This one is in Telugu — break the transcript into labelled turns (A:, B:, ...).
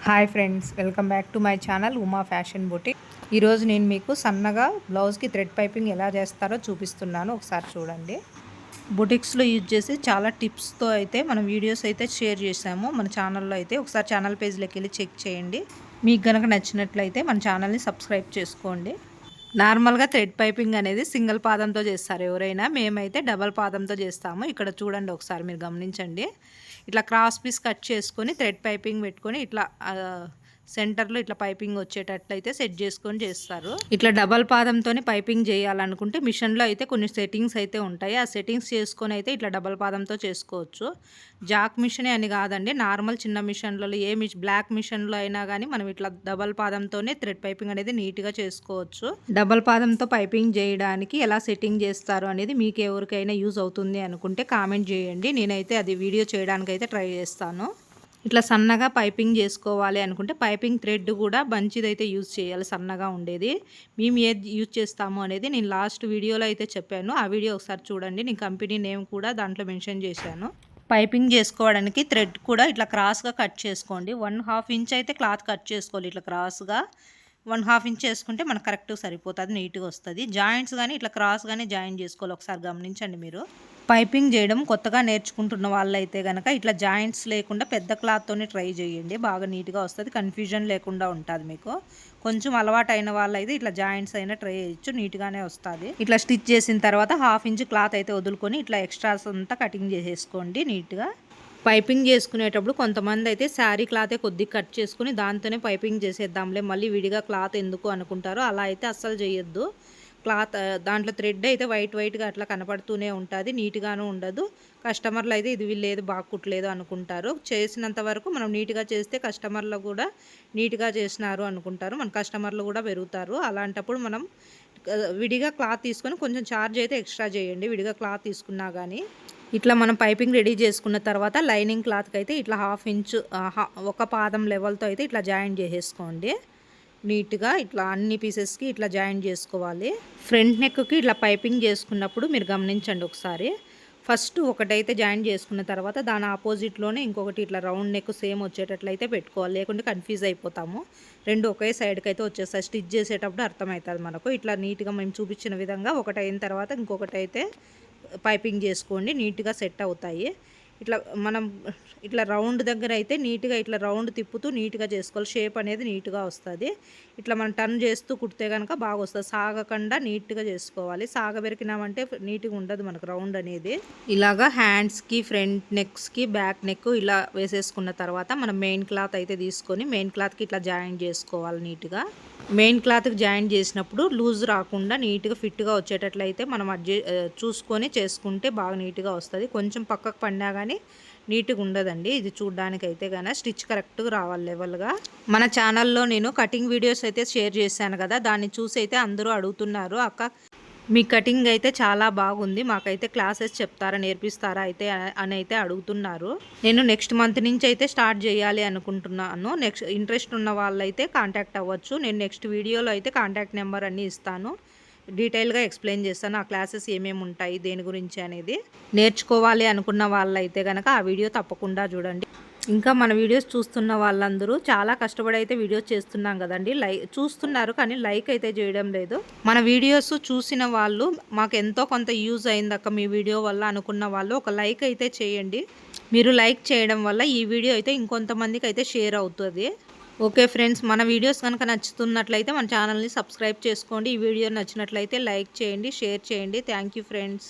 A: Hi friends, welcome back to my channel Uma fashion boutique. ఈరోజు నేను మీకు సన్నగా బ్లౌజ్కి థ్రెడ్ పైపింగ్ ఎలా చేస్తారో చూపిస్తున్నాను. ఒకసారి చూడండి. బుటిక్స్లో యూజ్ చేసి చాలా టిప్స్తో అయితే మనం వీడియోస్ అయితే షేర్ చేసాము మన ఛానల్లో. అయితే ఒకసారి ఛానల్ పేజ్లోకి వెళ్ళి చెక్ చేయండి. మీకు కనుక నచ్చినట్లయితే మన ఛానల్ని సబ్స్క్రైబ్ చేసుకోండి. నార్మల్గా థ్రెడ్ పైపింగ్ అనేది సింగిల్ పాదంతో చేస్తారు ఎవరైనా, మేమైతే డబల్ పాదంతో చేస్తాము. ఇక్కడ చూడండి, ఒకసారి మీరు గమనించండి. ఇట్లా క్రాస్ పీస్ కట్ చేసుకొని థ్రెడ్ పైపింగ్ పెట్టుకొని ఇట్లా సెంటర్లో ఇట్లా పైపింగ్ వచ్చేటట్లయితే సెట్ చేసుకొని చేస్తారు. ఇట్లా డబల్ పాదంతోనే పైపింగ్ చేయాలనుకుంటే మిషన్లో అయితే కొన్ని సెట్టింగ్స్ అయితే ఉంటాయి. ఆ సెట్టింగ్స్ చేసుకొని అయితే ఇట్లా డబల్ పాదంతో చేసుకోవచ్చు. జాక్ మిషనే అని కాదండి, నార్మల్ చిన్న మిషన్లలో బ్లాక్ మిషన్లో అయినా కానీ మనం ఇట్లా డబల్ పాదంతోనే థ్రెడ్ పైపింగ్ అనేది నీట్గా చేసుకోవచ్చు. డబల్ పాదంతో పైపింగ్ చేయడానికి ఎలా సెట్టింగ్ చేస్తారు అనేది మీకు ఎవరికైనా యూజ్ అవుతుంది అనుకుంటే కామెంట్ చేయండి. నేనైతే అది వీడియో చేయడానికి అయితే ట్రై చేస్తాను. ఇట్లా సన్నగా పైపింగ్ చేసుకోవాలి అనుకుంటే పైపింగ్ థ్రెడ్ కూడా మంచిదైతే యూజ్ చేయాలి, సన్నగా ఉండేది. మేము ఏది యూజ్ చేస్తాము అనేది నేను లాస్ట్ వీడియోలో అయితే చెప్పాను. ఆ వీడియో ఒకసారి చూడండి. నేను కంపెనీ నేమ్ కూడా దాంట్లో మెన్షన్ చేశాను. పైపింగ్ చేసుకోవడానికి థ్రెడ్ కూడా ఇట్లా క్రాస్గా కట్ చేసుకోండి. 1/2 ఇంచ్ అయితే క్లాత్ కట్ చేసుకోవాలి. ఇట్లా క్రాస్గా 1/2 ఇంచ్ చేసుకుంటే మనకు కరెక్ట్గా సరిపోతుంది, నీట్గా వస్తుంది. జాయింట్స్ కానీ ఇట్లా క్రాస్గానే జాయిన్ చేసుకోవాలి. ఒకసారి గమనించండి. మీరు పైపింగ్ చేయడం కొత్తగా నేర్చుకుంటున్న వాళ్ళైతే కనుక ఇట్లా జాయింట్స్ లేకుండా పెద్ద క్లాత్తోనే ట్రై చేయండి, బాగా నీట్గా వస్తుంది, కన్ఫ్యూజన్ లేకుండా ఉంటుంది మీకు. కొంచెం అలవాటు అయిన వాళ్ళైతే ఇట్లా జాయింట్స్ అయినా ట్రై చేయొచ్చు, నీట్గానే వస్తుంది. ఇట్లా స్టిచ్ చేసిన తర్వాత 1/2 ఇంచ్ క్లాత్ అయితే వదులుకొని ఇట్లా ఎక్స్ట్రాస్ అంతా కటింగ్ చేసేసుకోండి నీట్గా. పైపింగ్ చేసుకునేటప్పుడు కొంతమంది అయితే శారీ క్లాతే కొద్దిగా కట్ చేసుకుని దాంతోనే పైపింగ్ చేసేద్దాంలే మళ్ళీ విడిగా క్లాత్ ఎందుకు అనుకుంటారో. అలా అయితే అస్సలు చేయొద్దు. క్లాత్ దాంట్లో థ్రెడ్ అయితే వైట్గా అట్లా కనపడుతూనే ఉంటుంది, నీట్గానూ ఉండదు. కస్టమర్లు అయితే ఇది వీళ్ళేది బాగా కుట్టలేదు అనుకుంటారు. చేసినంత వరకు మనం నీట్గా చేస్తే కస్టమర్లు కూడా నీట్గా చేసినారు అనుకుంటారు, మన కస్టమర్లు కూడా పెరుగుతారు. అలాంటప్పుడు మనం విడిగా క్లాత్ తీసుకొని కొంచెం ఛార్జ్ అయితే ఎక్స్ట్రా చేయండి విడిగా క్లాత్ తీసుకున్నా కానీ. ఇట్లా మనం పైపింగ్ రెడీ చేసుకున్న తర్వాత లైనింగ్ క్లాత్కి అయితే ఇట్లా 1/2 ఇంచ్ ఒక పాదం లెవెల్తో అయితే ఇట్లా జాయిన్ చేసేసుకోండి నీట్గా. ఇట్లా అన్ని పీసెస్కి ఇట్లా జాయిన్ చేసుకోవాలి. ఫ్రంట్ నెక్కి ఇట్లా పైపింగ్ చేసుకున్నప్పుడు మీరు గమనించండి ఒకసారి. ఫస్ట్ ఒకటైతే జాయిన్ చేసుకున్న తర్వాత దాని ఆపోజిట్లోనే ఇంకొకటి ఇట్లా రౌండ్ నెక్ సేమ్ వచ్చేటట్లయితే పెట్టుకోవాలి, లేకుంటే కన్ఫ్యూజ్ అయిపోతాము. రెండు ఒకే సైడ్కి అయితే వచ్చేస్తాయి. స్టిచ్ చేసేటప్పుడు అర్థమవుతుంది మనకు. ఇట్లా నీట్గా మేము చూపించిన విధంగా ఒకటి అయిన తర్వాత ఇంకొకటి అయితే పైపింగ్ చేసుకోండి, నీట్గా సెట్ అవుతాయి. ఇట్లా మనం ఇట్లా రౌండ్ దగ్గర అయితే నీట్గా ఇట్లా రౌండ్ తిప్పుతూ నీట్గా చేసుకోవాలి, షేప్ అనేది నీట్గా వస్తుంది. ఇట్లా మనం టర్న్ చేస్తూ కుడితే కనుక బాగా వస్తుంది, సాగకుండా నీట్గా చేసుకోవాలి. సాగబెరికినామంటే నీట్గా ఉండదు మనకు రౌండ్ అనేది. ఇలాగా హ్యాండ్స్కి, ఫ్రంట్ నెక్స్కి, బ్యాక్ నెక్ ఇలా వేసేసుకున్న తర్వాత మనం మెయిన్ క్లాత్ అయితే తీసుకొని మెయిన్ క్లాత్కి ఇట్లా జాయిన్ చేసుకోవాలి నీట్గా. మెయిన్ క్లాత్కి జాయిన్ చేసినప్పుడు లూజ్ రాకుండా నీట్గా ఫిట్గా వచ్చేటట్లయితే మనం చూసుకొని చేసుకుంటే బాగా నీట్గా వస్తుంది. కొంచెం పక్కకు పడినా కానీ నీట్గా ఉండదండి ఇది చూడడానికి అయితే కానీ. స్టిచ్ కరెక్ట్గా రావాలి లెవెల్గా. మన ఛానల్లో నేను కటింగ్ వీడియోస్ అయితే షేర్ చేశాను కదా, దాన్ని చూసి అయితే అందరూ అడుగుతున్నారు, అక్క మీ కటింగ్ అయితే చాలా బాగుంది, మాకైతే క్లాసెస్ చెప్తారా, నేర్పిస్తారా అయితే అని అయితే అడుగుతున్నారు. నేను నెక్స్ట్ మంత్ నుంచి అయితే స్టార్ట్ చేయాలి అనుకుంటున్నాను. నెక్స్ట్ ఇంట్రెస్ట్ ఉన్న వాళ్ళైతే కాంటాక్ట్ అవ్వచ్చు. నేను నెక్స్ట్ వీడియోలో అయితే కాంటాక్ట్ నెంబర్ అన్నీ ఇస్తాను, డీటెయిల్గా ఎక్స్ప్లెయిన్ చేస్తాను ఆ క్లాసెస్ ఏమేమి ఉంటాయి దేని గురించి అనేది. నేర్చుకోవాలి అనుకున్న వాళ్ళైతే కనుక ఆ వీడియో తప్పకుండా చూడండి. ఇంకా మన వీడియోస్ చూస్తున్న వాళ్ళందరూ చాలా కష్టపడి అయితే వీడియోస్ చేస్తున్నాం కదండి, చూస్తున్నారు కానీ లైక్ అయితే చేయడం లేదు. మన వీడియోస్ చూసిన వాళ్ళు మాకు ఎంతో కొంత యూజ్ అయిందక్క మీ వీడియో వల్ల అనుకున్న వాళ్ళు ఒక లైక్ అయితే చేయండి. మీరు లైక్ చేయడం వల్ల ఈ వీడియో అయితే ఇంకొంతమందికి అయితే షేర్ అవుతుంది. ఓకే ఫ్రెండ్స్, మన వీడియోస్ కనుక నచ్చుతున్నట్లయితే మన ఛానల్ని సబ్స్క్రైబ్ చేసుకోండి. ఈ వీడియో నచ్చినట్లయితే లైక్ చేయండి, షేర్ చేయండి. Thank you friends.